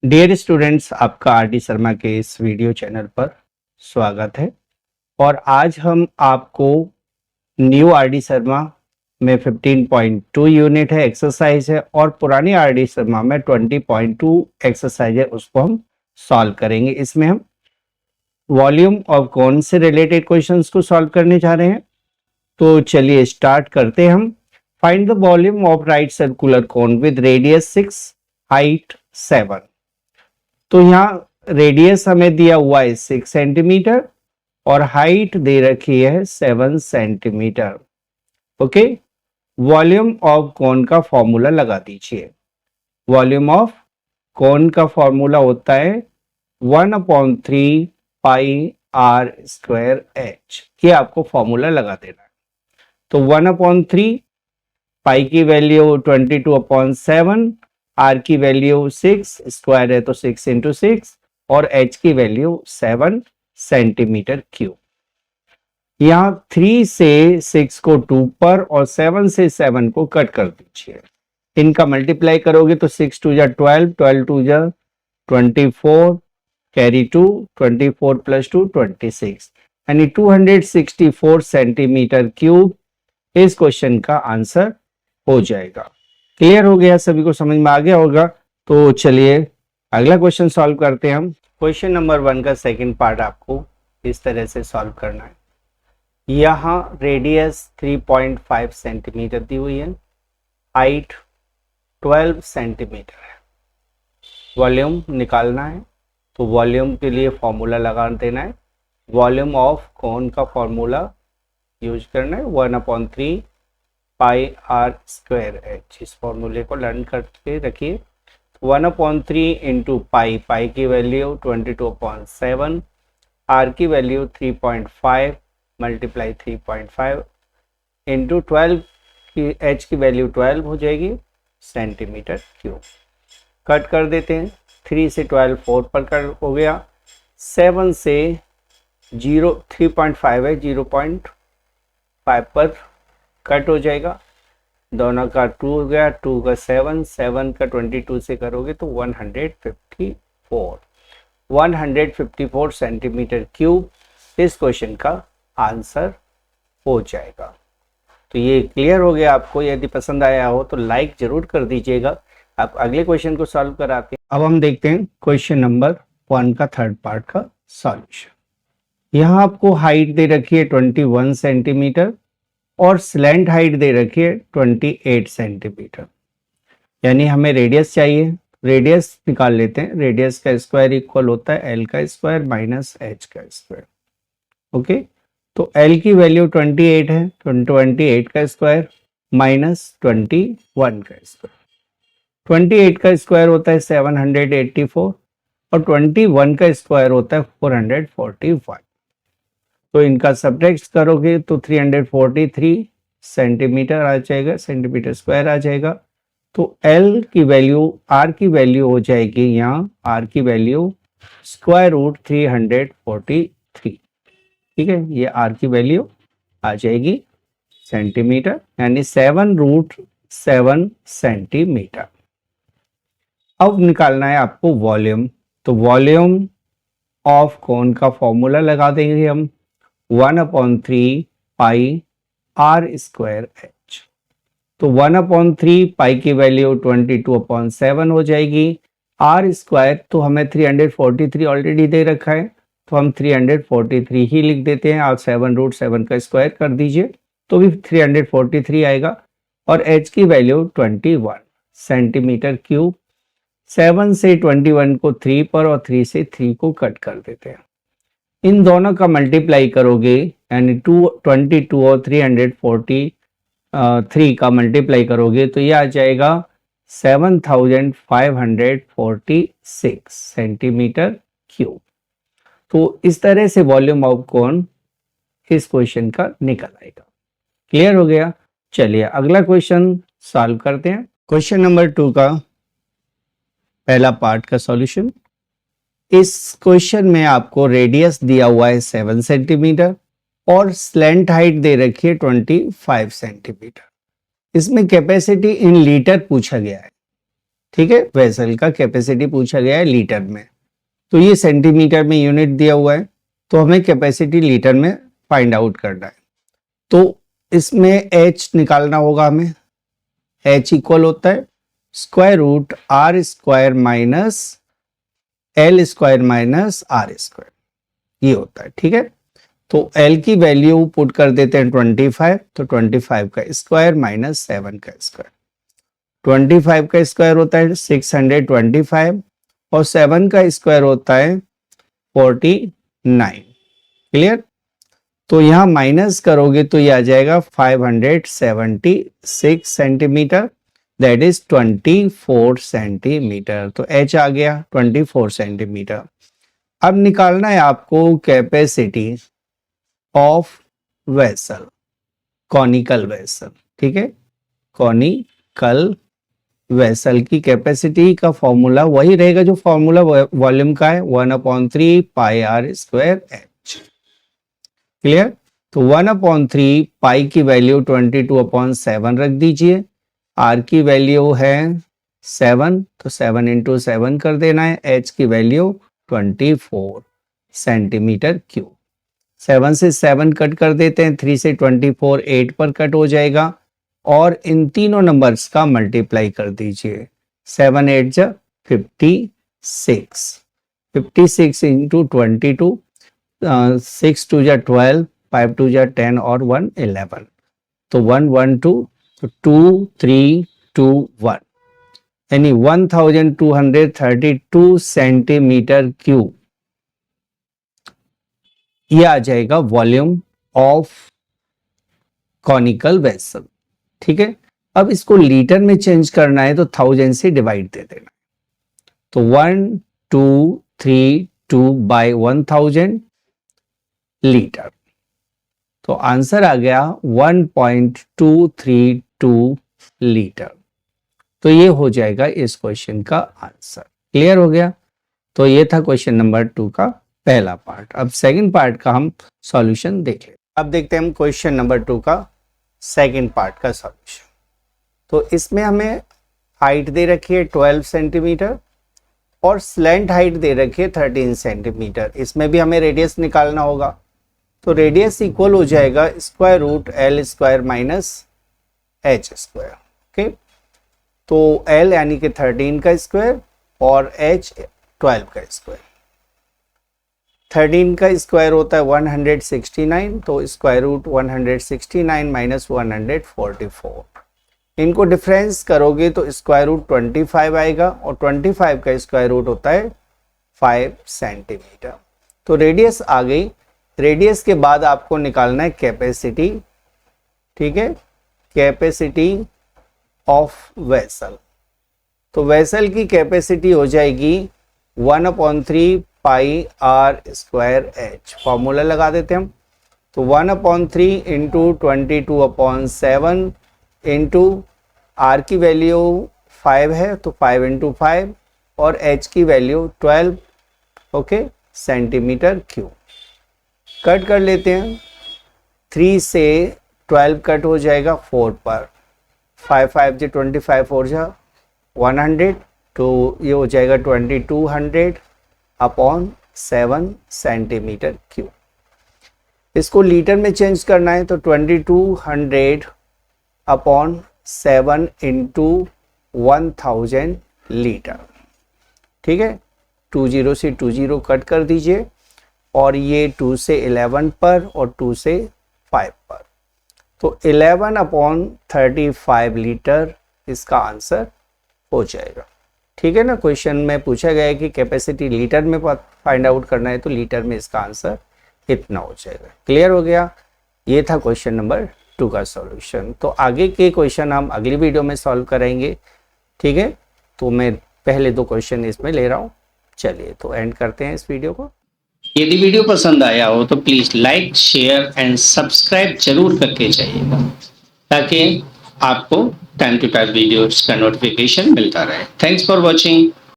Dear students, आपका R D Sharma के इस वीडियो चैनल पर स्वागत है। और आज हम आपको न्यू आर डी शर्मा में 15.2 यूनिट है, एक्सरसाइज है, और पुरानी आर डी शर्मा में 20.2 एक्सरसाइज है, उसको हम सॉल्व करेंगे। इसमें हम वॉल्यूम ऑफ कोन से रिलेटेड क्वेश्चंस को सॉल्व करने जा रहे हैं। तो चलिए स्टार्ट करते हैं। हम find the volume of right circular cone with radius 6, height 7। तो यहाँ रेडियस हमें दिया हुआ है 6 सेंटीमीटर और हाइट दे रखी है 7 centimetre. Okay, volume of cone का फॉर्मूला लगा दीजिए। वॉल्यूम ऑफ कोन का फॉर्मूला होता है 1/3 पाई आर स्क्वायर एच। ये आपको फॉर्मूला लगा देना है। तो 1/3 पाई की वैल्यू 22/7, आर की वैल्यू 6, स्क्वायर है तो 6 इंटू 6, और एच की वैल्यू 7 सेंटीमीटर क्यूब। यहाँ 3 से 6 को 2 पर और 7 से 7 को कट कर दीजिए। इनका मल्टीप्लाई करोगे तो 6 2 जा 12, 12 2 जा 24, कैरी 2, 24 प्लस 2 26, यानी 264 सेंटीमीटर क्यूब इस क्वेश्चन का आंसर हो जाएगा। क्लियर हो गया? सभी को समझ में आ गया होगा। तो चलिए अगला क्वेश्चन सॉल्व करते हैं हम। क्वेश्चन नंबर 1 का सेकंड पार्ट आपको इस तरह से सॉल्व करना है। यहाँ रेडियस 3.5 सेंटीमीटर दी हुई है, हाइट 12 सेंटीमीटर है, वॉल्यूम निकालना है। तो वॉल्यूम के लिए फॉर्मूला लगा देना है। वॉल्यूम ऑफ कोन का फॉर्मूला यूज करना है 1/3 पाई आर स्क्वायर एच। इस फॉर्मूले को लर्न करके रखिए। 1/3 इंटू पाई, पाई की वैल्यू 22/7, आर की वैल्यू 3.5 मल्टीप्लाई 3.5 इंटू 12 की एच की वैल्यू 12 हो जाएगी सेंटीमीटर क्यूब। कट कर देते हैं। 3 से 12 4 पर कट हो गया। 7 से 3.5 है, 0.5 पर कट हो जाएगा। दोनों का 2 हो गया, 2 का 7, 7 का 22 से करोगे तो 154 सेंटीमीटर क्यूब इस क्वेश्चन का आंसर हो जाएगा। तो ये क्लियर हो गया आपको। यदि पसंद आया हो तो लाइक जरूर कर दीजिएगा। आप अगले क्वेश्चन को सॉल्व कराते हैं। अब हम देखते हैं क्वेश्चन नंबर 1 का थर्ड पार्ट का सॉल्यूशन। यहाँ आपको हाइट दे रखी है 21 सेंटीमीटर और स्लैंट हाइट दे रखी है 28 सेंटीमीटर। यानी हमें रेडियस चाहिए। रेडियस निकाल लेते हैं। रेडियस का स्क्वायर इक्वल होता है एल का स्क्वायर माइनस एच का स्क्वायर। ओके, तो एल की वैल्यू 28 है, 28 का स्क्वायर माइनस 21 का स्क्वायर। 28 का स्क्वायर होता है 784 और 21 का स्क्वायर होता है 445। तो इनका सब्ट्रैक्ट करोगे तो 343 सेंटीमीटर आ जाएगा, सेंटीमीटर स्क्वायर आ जाएगा। तो L की वैल्यू, R की वैल्यू हो जाएगी यहाँ, R की वैल्यू स्क्वायर रूट 343। ठीक है, ये R की वैल्यू आ जाएगी सेंटीमीटर, यानी 7√7 सेंटीमीटर। अब निकालना है आपको वॉल्यूम। तो वॉल्यूम ऑफ कोन का फॉर्मूला लगा देंगे हम 1/3 पाई आर स्क्वायर एच। तो 1/3 पाई की वैल्यू 22/7 हो जाएगी। आर स्क्वायर तो हमें 343 ऑलरेडी दे रखा है, तो हम 343 ही लिख देते हैं। आप 7√7 का स्क्वायर कर दीजिए तो भी 343 आएगा। और एच की वैल्यू 21 सेंटीमीटर क्यूब। 7 से 21 को 3 पर और 3 से 3 को कट कर देते हैं। इन दोनों का मल्टीप्लाई करोगे, यानी 22 और 343 का मल्टीप्लाई करोगे तो ये आ जाएगा 7546 सेंटीमीटर क्यूब। तो इस तरह से वॉल्यूम ऑफ कोन इस क्वेश्चन का निकल आएगा। क्लियर हो गया? चलिए अगला क्वेश्चन सॉल्व करते हैं। क्वेश्चन नंबर 2 का पहला पार्ट का सॉल्यूशन। इस क्वेश्चन में आपको रेडियस दिया हुआ है 7 सेंटीमीटर और स्लैंट हाइट दे रखी है 25 सेंटीमीटर। इसमें कैपेसिटी इन लीटर पूछा गया है। ठीक है, वेसल का कैपेसिटी पूछा गया है लीटर में, तो ये सेंटीमीटर में यूनिट दिया हुआ है, तो हमें कैपेसिटी लीटर में फाइंड आउट करना है। तो इसमें H निकालना होगा हमें। H इक्वल होता है square root R square minus L square minus R square, ये होता है। ठीक है, तो L की वैल्यू पुट कर देते हैं 25, तो 25 का स्क्वायर माइनस 7 का स्क्वायर। 25 का स्क्वायर होता है 625 और 7 का स्क्वायर होता है 49। क्लियर, तो यहां माइनस करोगे तो ये आ जाएगा 576 सेंटीमीटर, दैट इज 24 सेंटीमीटर। तो H आ गया 24 सेंटीमीटर। अब निकालना है आपको capacity of vessel, conical vessel. ठीक है, कॉनिकल वेसल की कैपेसिटी का फॉर्मूला वही रहेगा जो फॉर्मूला वॉल्यूम का है, 1/3 पाई आर स्क्वायर एच। क्लियर, तो 1/3 पाई की वैल्यू 22/7 रख दीजिए, आर की वैल्यू है 7, तो 7 × 7 कर देना है, एच की वैल्यू 24 सेंटीमीटर क्यूब। 7 से 7 कट कर देते हैं, 3 से 24 8 पर कट हो जाएगा, और इन तीनों नंबर्स का मल्टीप्लाई कर दीजिए। 7 8 जा 56, 56 इंटू 22, 6 2 जा 12, 5 2 जा 10 और 1 11, तो 1 1 2, तो 2 3 2 1, यानी 1232 सेंटीमीटर क्यूब ये आ जाएगा वॉल्यूम ऑफ कॉनिकल वेसल। ठीक है, अब इसको लीटर में चेंज करना है तो 1000 से डिवाइड दे देना, तो 1232 बाय 1000 लीटर, तो आंसर आ गया 1.232 लीटर। तो ये हो जाएगा इस क्वेश्चन का आंसर। क्लियर हो गया, तो ये था क्वेश्चन नंबर 2 का पहला पार्ट। अब सेकंड पार्ट का हम सॉल्यूशन देख लेते हैं। अब देखते हैं हम क्वेश्चन नंबर 2 का सेकंड पार्ट का सॉल्यूशन। तो इसमें हमें हाइट दे रखी है 12 सेंटीमीटर और स्लैंट हाइट दे रखी है 13 सेंटीमीटर। इसमें भी हमें रेडियस निकालना होगा, तो रेडियस इक्वल हो जाएगा square root L square minus H square. Okay, तो L यानी कि 13 का स्क्वायर और H 12 का स्क्वायर। 13 का स्क्वायर होता है 169, तो स्क्वायर रूट 169 माइनस 144, इनको डिफरेंस करोगे तो स्क्वायर रूट 25 आएगा, और 25 का स्क्वायर रूट होता है 5 सेंटीमीटर। तो रेडियस आ गई। रेडियस के बाद आपको निकालना है कैपेसिटी। ठीक है, कैपेसिटी ऑफ वेसल। तो वेसल की कैपेसिटी हो जाएगी 1/3 पाई आर स्क्वायर एच। फॉर्मूला लगा देते हम, तो 1/3 इंटू 22/7 इंटू आर की वैल्यू 5 है, तो 5 × 5, और एच की value 12 okay centimetre cube. Cut कर लेते हैं, 3 से 12 कट हो जाएगा 4 पर, 5 5 जो 25 4 जा 100, तो ये हो जाएगा 2200/7 सेंटीमीटर क्यूब। इसको लीटर में चेंज करना है, तो 2200/7 इंटू 1000 लीटर। ठीक है, 20 से 20 कट कर दीजिए, और ये 2 से 11 पर और 2 से 5 पर, तो 11/35 लीटर इसका आंसर हो जाएगा। ठीक है ना, क्वेश्चन में पूछा गया है कि कैपेसिटी लीटर में फाइंड आउट करना है, तो लीटर में इसका आंसर इतना हो जाएगा। क्लियर हो गया, ये था क्वेश्चन नंबर 2 का सॉल्यूशन। तो आगे के क्वेश्चन हम अगली वीडियो में सॉल्व करेंगे। ठीक है, तो मैं पहले 2 क्वेश्चन इसमें ले रहा हूँ। चलिए, तो एंड करते हैं इस वीडियो को। यदि वीडियो पसंद आया हो तो please like, share and subscribe जरूर करके जाइएगा, ताकि आपको टाइम टू टाइम वीडियोस का नोटिफिकेशन मिलता रहे। Thanks for watching.